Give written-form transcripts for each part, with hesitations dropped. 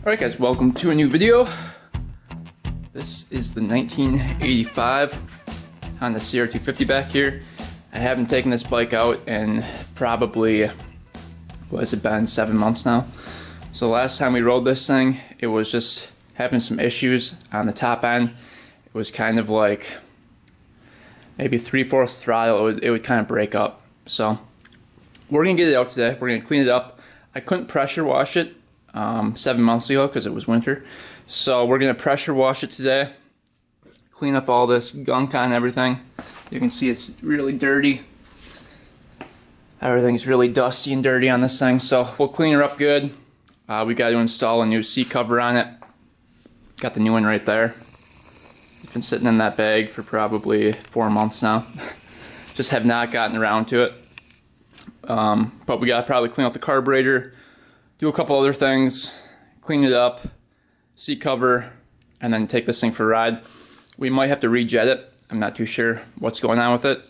Alright guys, welcome to a new video. This is the 1985 Honda CR250 back here. I haven't taken this bike out in probably, what has it been, 7 months now. So last time we rode this thing, it was just having some issues on the top end. It was kind of like maybe 3/4 throttle, it would kind of break up. So we're gonna get it out today, we're gonna clean it up. I couldn't pressure wash it 7 months ago because it was winter. So we're gonna pressure wash it today, clean up all this gunk on everything. You can see it's really dirty. Everything's really dusty and dirty on this thing, so we'll clean her up good. We got to install a new seat cover on it. Got the new one right there. It's been sitting in that bag for probably 4 months now. Just have not gotten around to it. But we gotta probably clean out the carburetor, do a couple other things, clean it up, seat cover, and then take this thing for a ride. We might have to rejet it. I'm not too sure what's going on with it.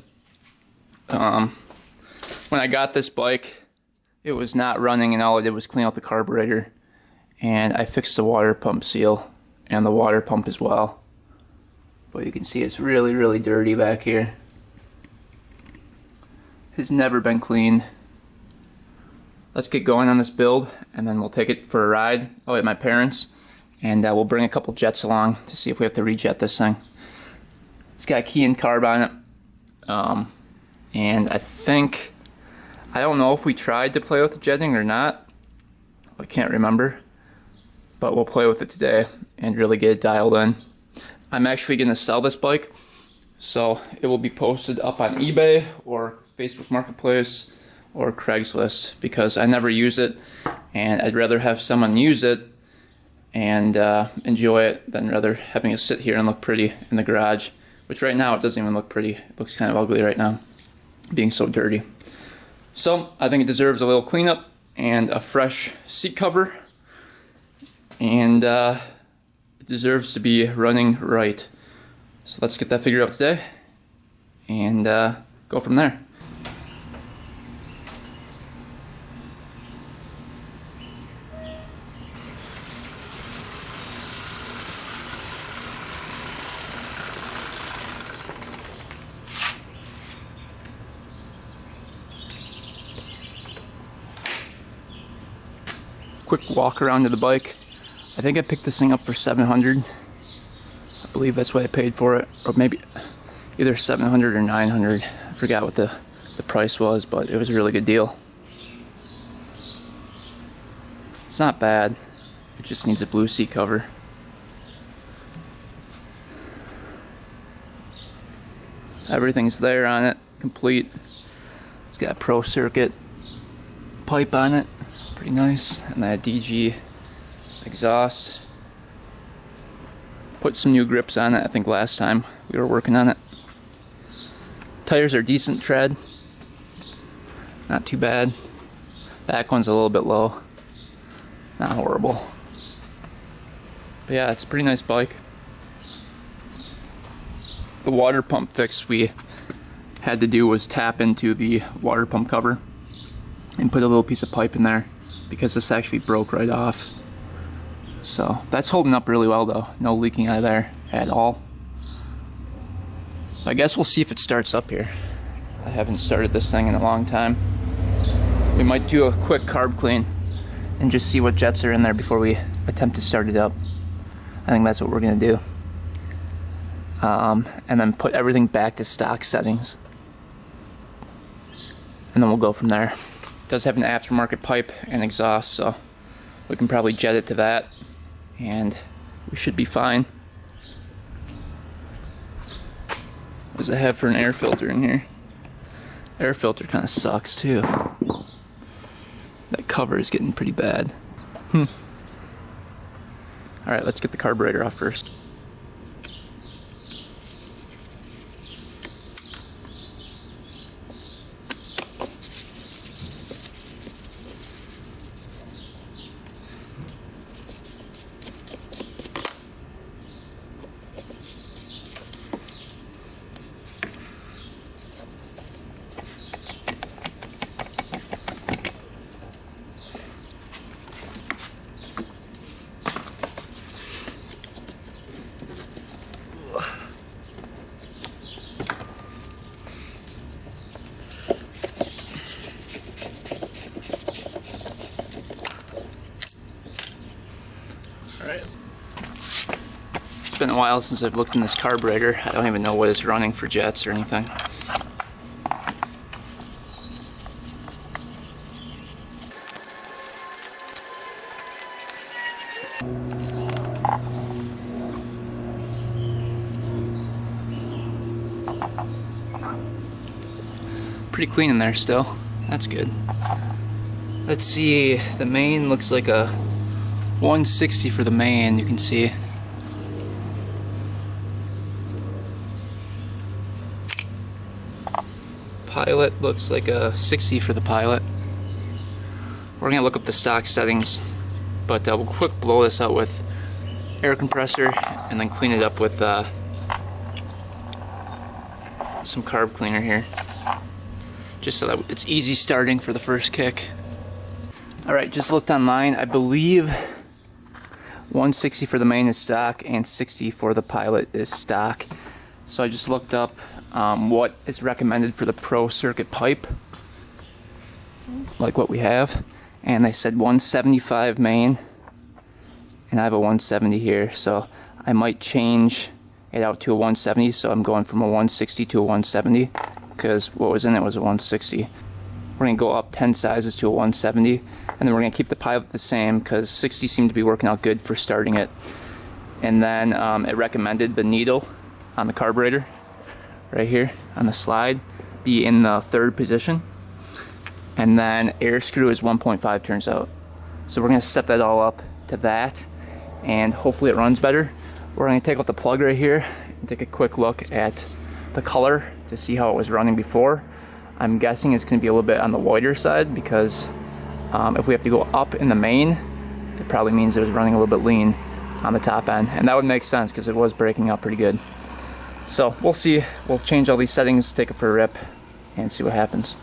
When I got this bike, it was not running and all I did was clean out the carburetor. And I fixed the water pump seal and the water pump as well. But you can see it's really, really dirty back here. Has never been cleaned. Let's get going on this build and then we'll take it for a ride out at my parents', and we'll bring a couple jets along to see if we have to rejet this thing. It's got a key and carb on it, and I don't know if we tried to play with the jetting or not. I can't remember, but we'll play with it today and really get it dialed in. I'm actually going to sell this bike, so it will be posted up on eBay or Facebook Marketplace or Craigslist because I never use it and I'd rather have someone use it and enjoy it than rather having it sit here and look pretty in the garage, which right now it doesn't even look pretty. It looks kind of ugly right now, being so dirty. So I think it deserves a little cleanup and a fresh seat cover, and it deserves to be running right. So let's get that figured out today and go from there. Quick walk around to the bike. I think I picked this thing up for $700. I believe that's what I paid for it, or maybe either $700 or $900. I forgot what the price was, but it was a really good deal. It's not bad. It just needs a blue seat cover. Everything's there on it, complete. It's got a Pro Circuit pipe on it. Pretty nice, and that DG exhaust. Put some new grips on it, I think last time we were working on it. Tires are decent tread, not too bad. Back one's a little bit low, not horrible. But yeah, it's a pretty nice bike. The water pump fix we had to do was tap into the water pump cover and put a little piece of pipe in there, because this actually broke right off. So that's holding up really well though. No leaking out of there at all. I guess we'll see if it starts up here. I haven't started this thing in a long time. We might do a quick carb clean and just see what jets are in there before we attempt to start it up. I think that's what we're gonna do. And then put everything back to stock settings. And then we'll go from there. Does have an aftermarket pipe and exhaust, so we can probably jet it to that and we should be fine. What does it have for an air filter in here? Air filter kind of sucks too. That cover is getting pretty bad. Alright, let's get the carburetor off first. Alright. It's been a while since I've looked in this carburetor. I don't even know what it's running for jets or anything. Pretty clean in there still. That's good. Let's see, the main looks like a 160 for the main, you can see. Pilot looks like a 60 for the pilot. We're gonna look up the stock settings, but we'll quick blow this out with air compressor and then clean it up with some carb cleaner here, just so that it's easy starting for the first kick. Alright, just looked online. I believe 160 for the main is stock and 60 for the pilot is stock. So I just looked up what is recommended for the pro circuit pipe, like what we have, and they said 175 main, and I have a 170 here, so I might change it out to a 170, so I'm going from a 160 to a 170, because what was in it was a 160. We're going to go up 10 sizes to a 170, and then we're going to keep the pilot the same, because 60 seemed to be working out good for starting it. And then it recommended the needle on the carburetor, right here on the slide, be in the 3rd position. And then air screw is 1.5 turns out. So we're going to set that all up to that, and hopefully it runs better. We're going to take out the plug right here and take a quick look at the color to see how it was running before. I'm guessing it's going to be a little bit on the whiter side, because if we have to go up in the main, it probably means it was running a little bit lean on the top end, and that would make sense because it was breaking up pretty good. So we'll see. We'll change all these settings, take it for a rip, and see what happens.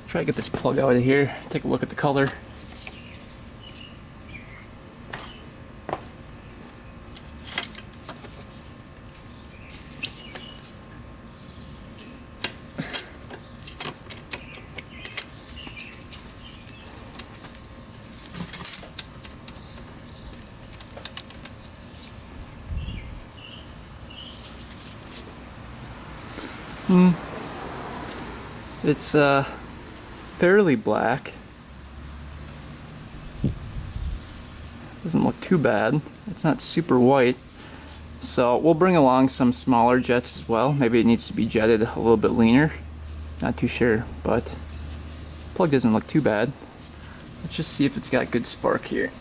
Try to get this plug out of here, take a look at the color. It's fairly black. Doesn't look too bad. It's not super white. So we'll bring along some smaller jets as well. Maybe it needs to be jetted a little bit leaner. Not too sure, but the plug doesn't look too bad. Let's just see if it's got good spark here.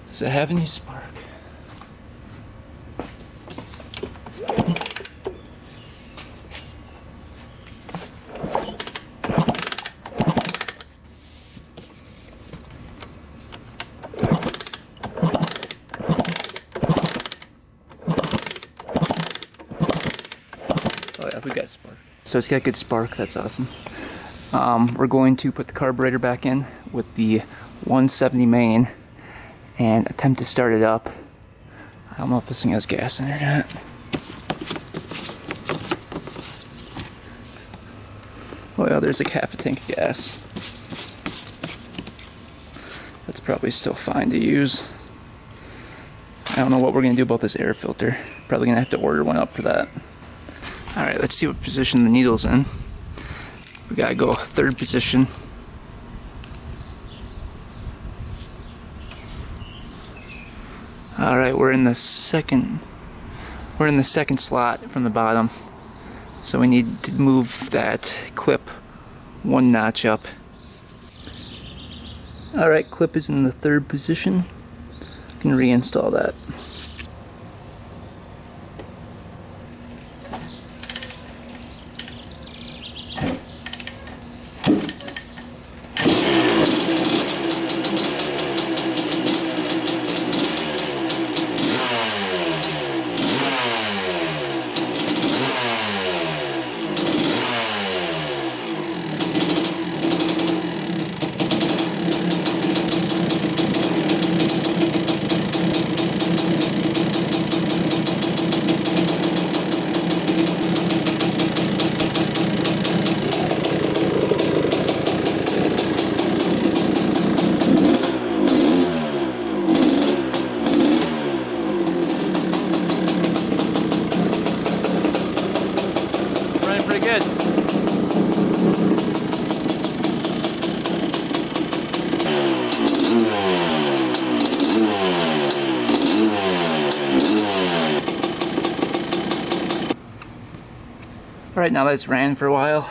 Does it have any spark? Oh yeah, we got spark. So it's got good spark, that's awesome. We're going to put the carburetor back in with the 170 main and attempt to start it up. I don't know if this thing has gas in it or not. Oh yeah, there's like half a tank of gas. That's probably still fine to use. I don't know what we're gonna do about this air filter. Probably gonna have to order one up for that. Alright, let's see what position the needle's in. We gotta go 3rd position. Alright, we're in the second slot from the bottom. So we need to move that clip 1 notch up. Alright, clip is in the 3rd position. I can reinstall that. Alright, now that it's ran for a while,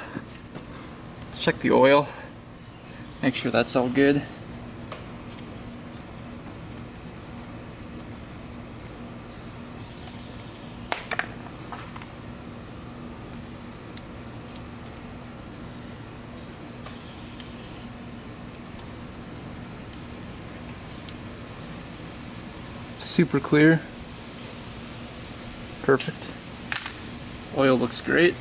let's check the oil. Make sure that's all good. Super clear. Perfect. Oil looks great.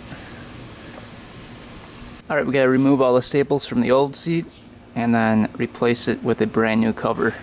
Alright, we gotta remove all the staples from the old seat and then replace it with a brand new cover.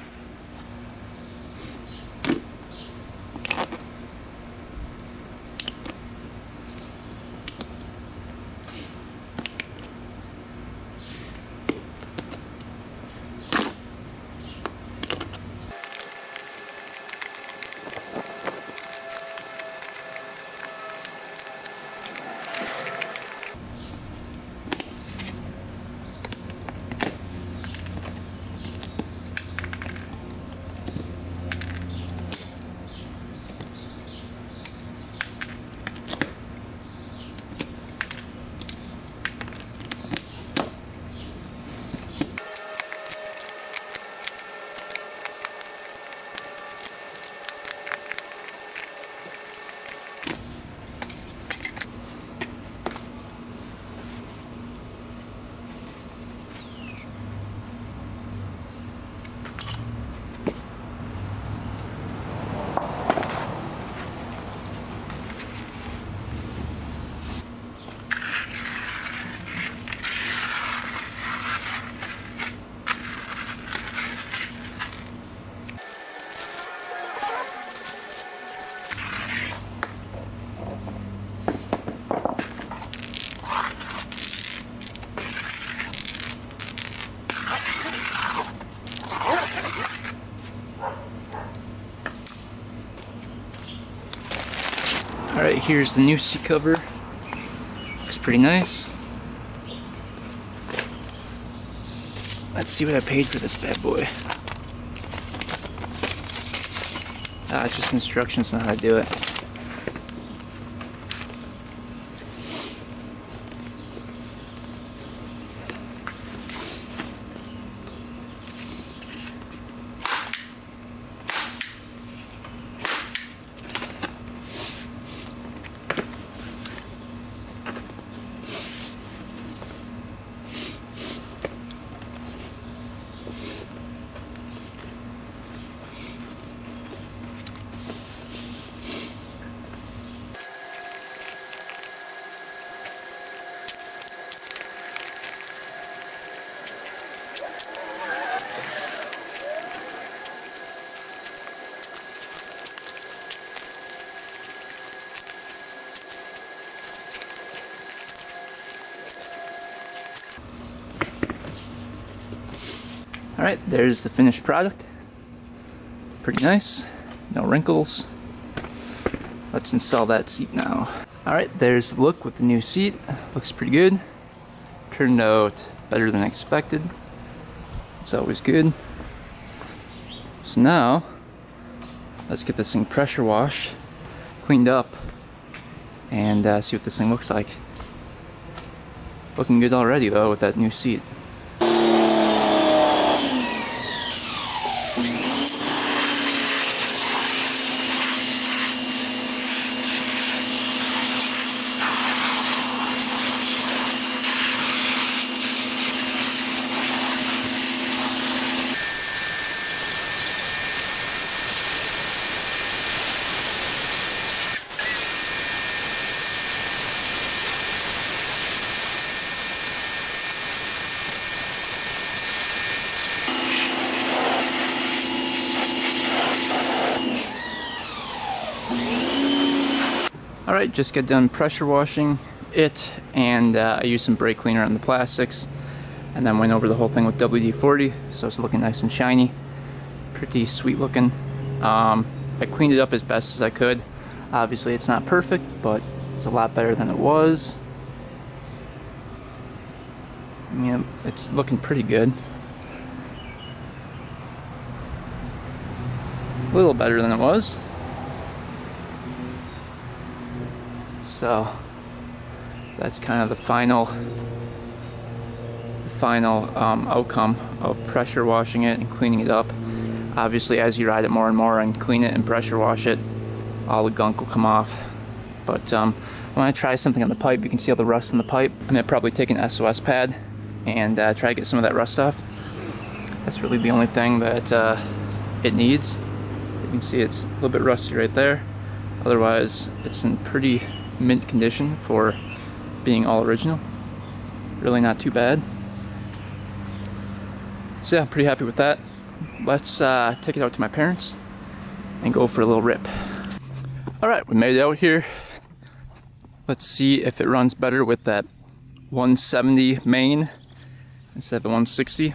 Alright, here's the new seat cover. Looks pretty nice. Let's see what I paid for this bad boy. It's just instructions on how to do it. Alright, there's the finished product. Pretty nice. No wrinkles. Let's install that seat now. Alright, there's the look with the new seat. Looks pretty good. Turned out better than expected. It's always good. So now, let's get this thing pressure washed, cleaned up, and see what this thing looks like. Looking good already though with that new seat. Alright, just got done pressure washing it, and I used some brake cleaner on the plastics, and then went over the whole thing with WD-40, so it's looking nice and shiny. Pretty sweet looking. I cleaned it up as best as I could. Obviously it's not perfect, but it's a lot better than it was. I mean, it's looking pretty good. A little better than it was. So that's kind of the final outcome of pressure washing it and cleaning it up. Obviously, as you ride it more and more and clean it and pressure wash it, all the gunk will come off. But when I try something on the pipe, you can see all the rust in the pipe. I'm gonna probably take an SOS pad and try to get some of that rust off. That's really the only thing that it needs. You can see it's a little bit rusty right there. Otherwise, it's in pretty mint condition for being all original. Really not too bad. So yeah, I'm pretty happy with that. Let's take it out to my parents and go for a little rip. Alright, we made it out here. Let's see if it runs better with that 170 main instead of the 160.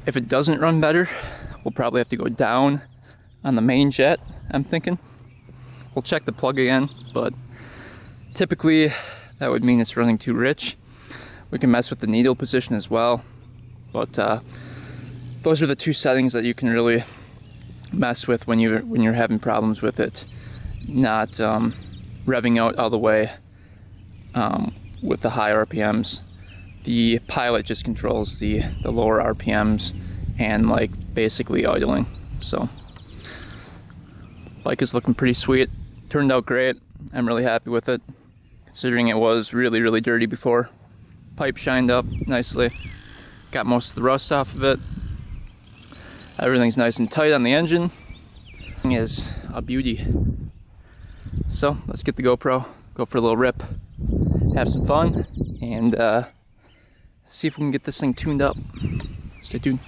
If it doesn't run better, we'll probably have to go down on the main jet, I'm thinking. We'll check the plug again, but typically that would mean it's running too rich. We can mess with the needle position as well, but those are the two settings that you can really mess with when you're having problems with it not revving out all the way with the high RPMs. The pilot just controls the lower RPMs and like basically idling. So bike is looking pretty sweet. Turned out great. I'm really happy with it, considering it was really, really dirty before. Pipe shined up nicely. Got most of the rust off of it. Everything's nice and tight on the engine. It is a beauty. So let's get the GoPro, go for a little rip, have some fun, and see if we can get this thing tuned up. Stay tuned.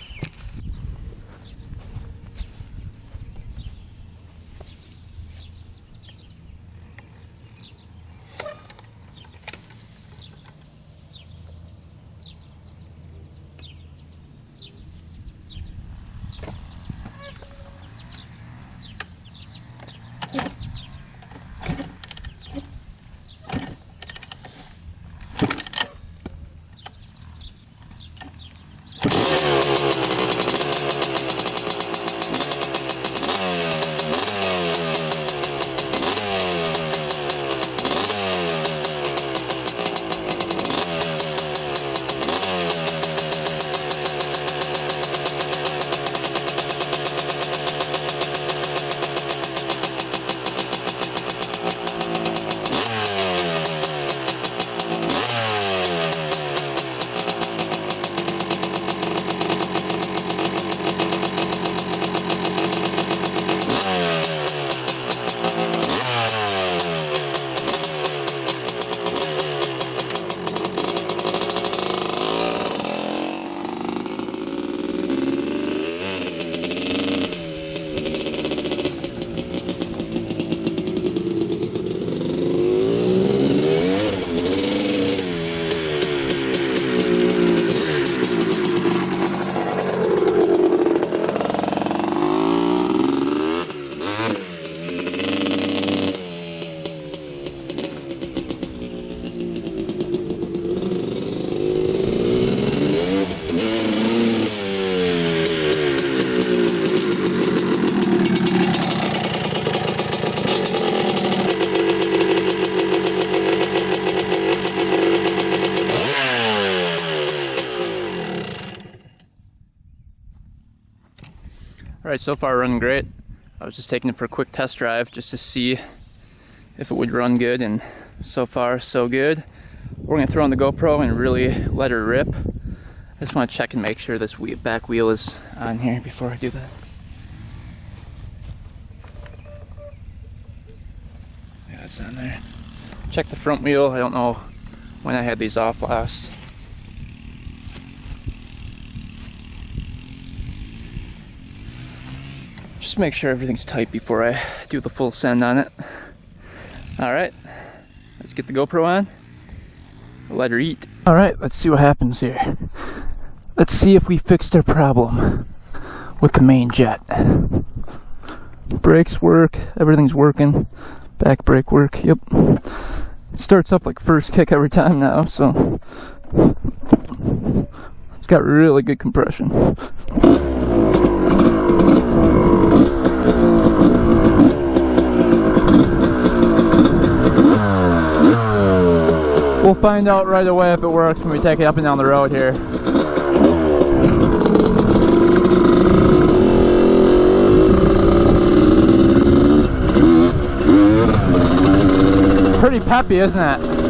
Alright, so far running great. I was just taking it for a quick test drive just to see if it would run good, and so far so good. We're going to throw on the GoPro and really let her rip. I just want to check and make sure this back wheel is on here before I do that. Yeah, it's on there. Check the front wheel. I don't know when I had these off last. Just make sure everything's tight before I do the full send on it. Alright, let's get the GoPro on. Let her eat. Alright, let's see what happens here. Let's see if we fixed our problem with the main jet. Brakes work, everything's working. Back brake work, yep. It starts up like first kick every time now, so it's got really good compression. find out right away if it works when we take it up and down the road here. Pretty peppy, isn't it?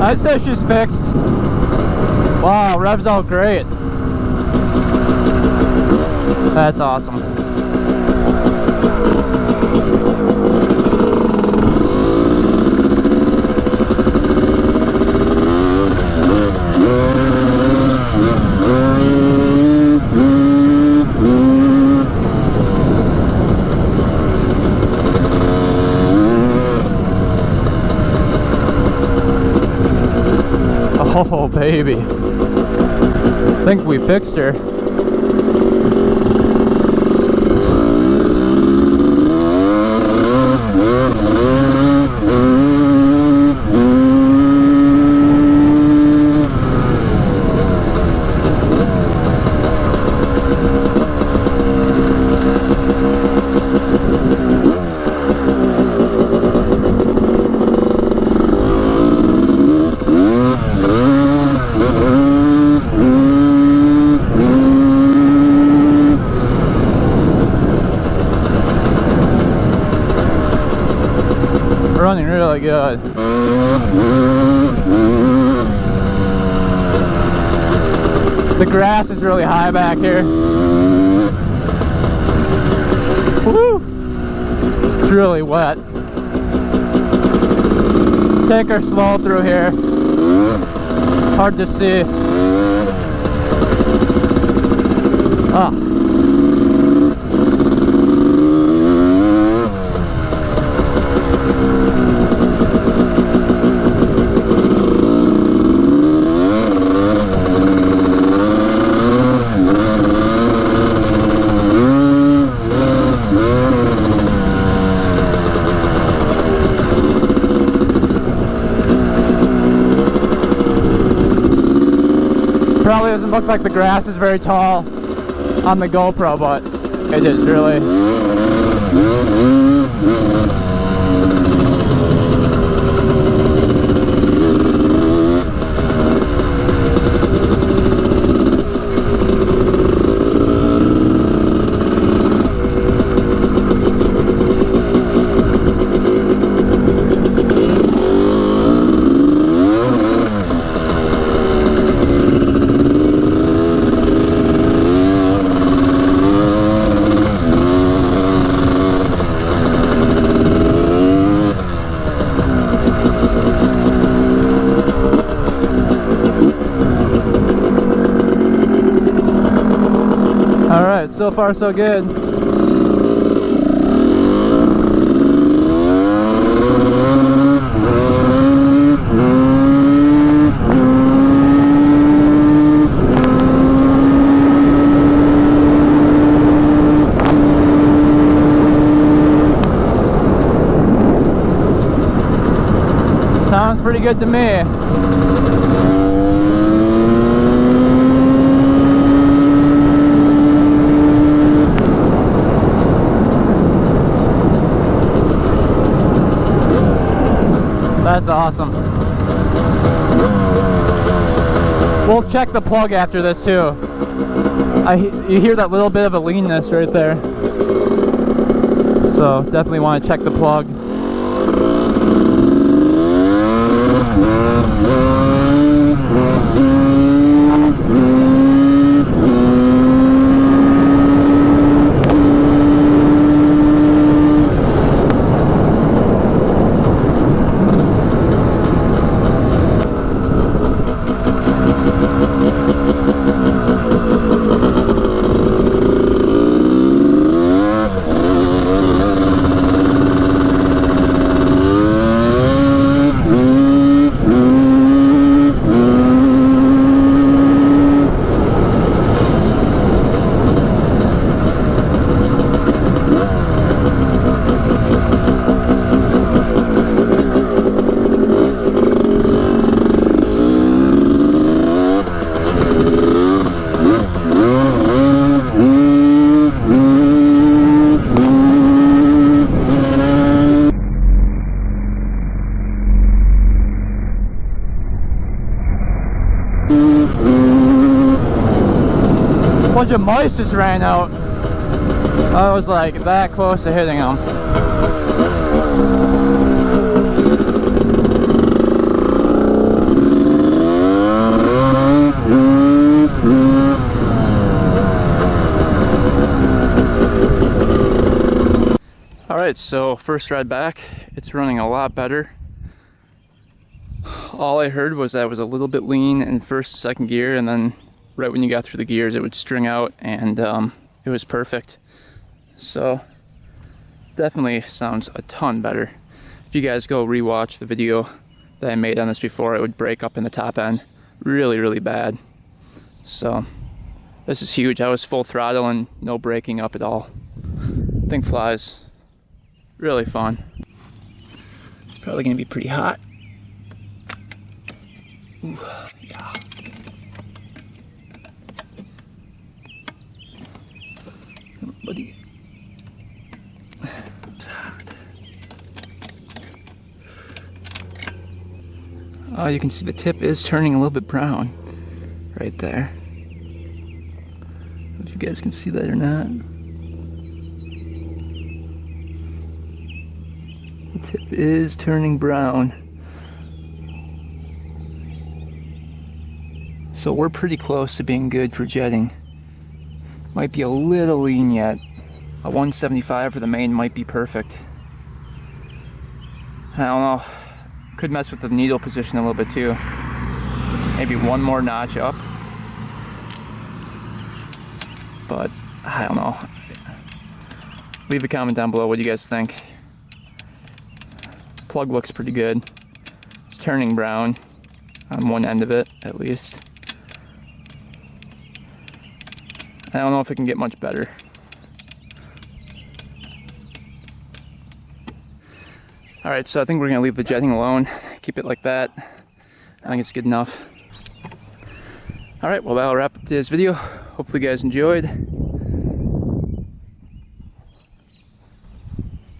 I'd say she's fixed. Wow, revs out great. That's awesome. Oh, baby. I think we fixed her. Running really good. The grass is really high back here. Woo! It's really wet. Take her slow through here. Hard to see. Ah. Probably doesn't look like the grass is very tall on the GoPro, but it is really. Alright, so far so good. Sounds pretty good to me. That's awesome. We'll check the plug after this too. You hear that little bit of a leanness right there. So definitely want to check the plug. A bunch of mice just ran out. I was like that close to hitting them. Alright, so first ride back, it's running a lot better. All I heard was that it was a little bit lean in first, second gear, and then right when you got through the gears it would string out, and it was perfect. So definitely sounds a ton better. If you guys go rewatch the video that I made on this before, it would break up in the top end really bad. So this is huge. I was full throttle and no breaking up at all. Thing flies. Really fun. It's probably gonna be pretty hot. Ooh, yeah. Come on, buddy. It's hot. Oh, you can see the tip is turning a little bit brown right there. I don't know if you guys can see that or not. The tip is turning brown. So we're pretty close to being good for jetting. Might be a little lean yet. A 175 for the main might be perfect. I don't know. Could mess with the needle position a little bit too. Maybe one more notch up. But I don't know. Leave a comment down below what you guys think. Plug looks pretty good. It's turning brown on one end of it at least. I don't know if it can get much better. Alright, so I think we're going to leave the jetting alone. Keep it like that. I think it's good enough. Alright, well that'll wrap up today's video. Hopefully you guys enjoyed.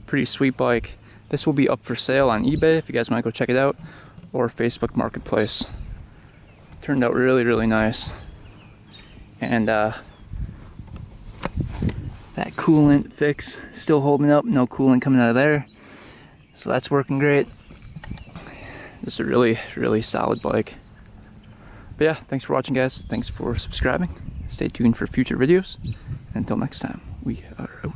Pretty sweet bike. This will be up for sale on eBay if you guys want to go check it out. Or Facebook Marketplace. Turned out really nice. And that coolant fix still holding up. No coolant coming out of there. So that's working great. Just a really solid bike. But yeah, thanks for watching guys. Thanks for subscribing. Stay tuned for future videos. Until next time, we are out.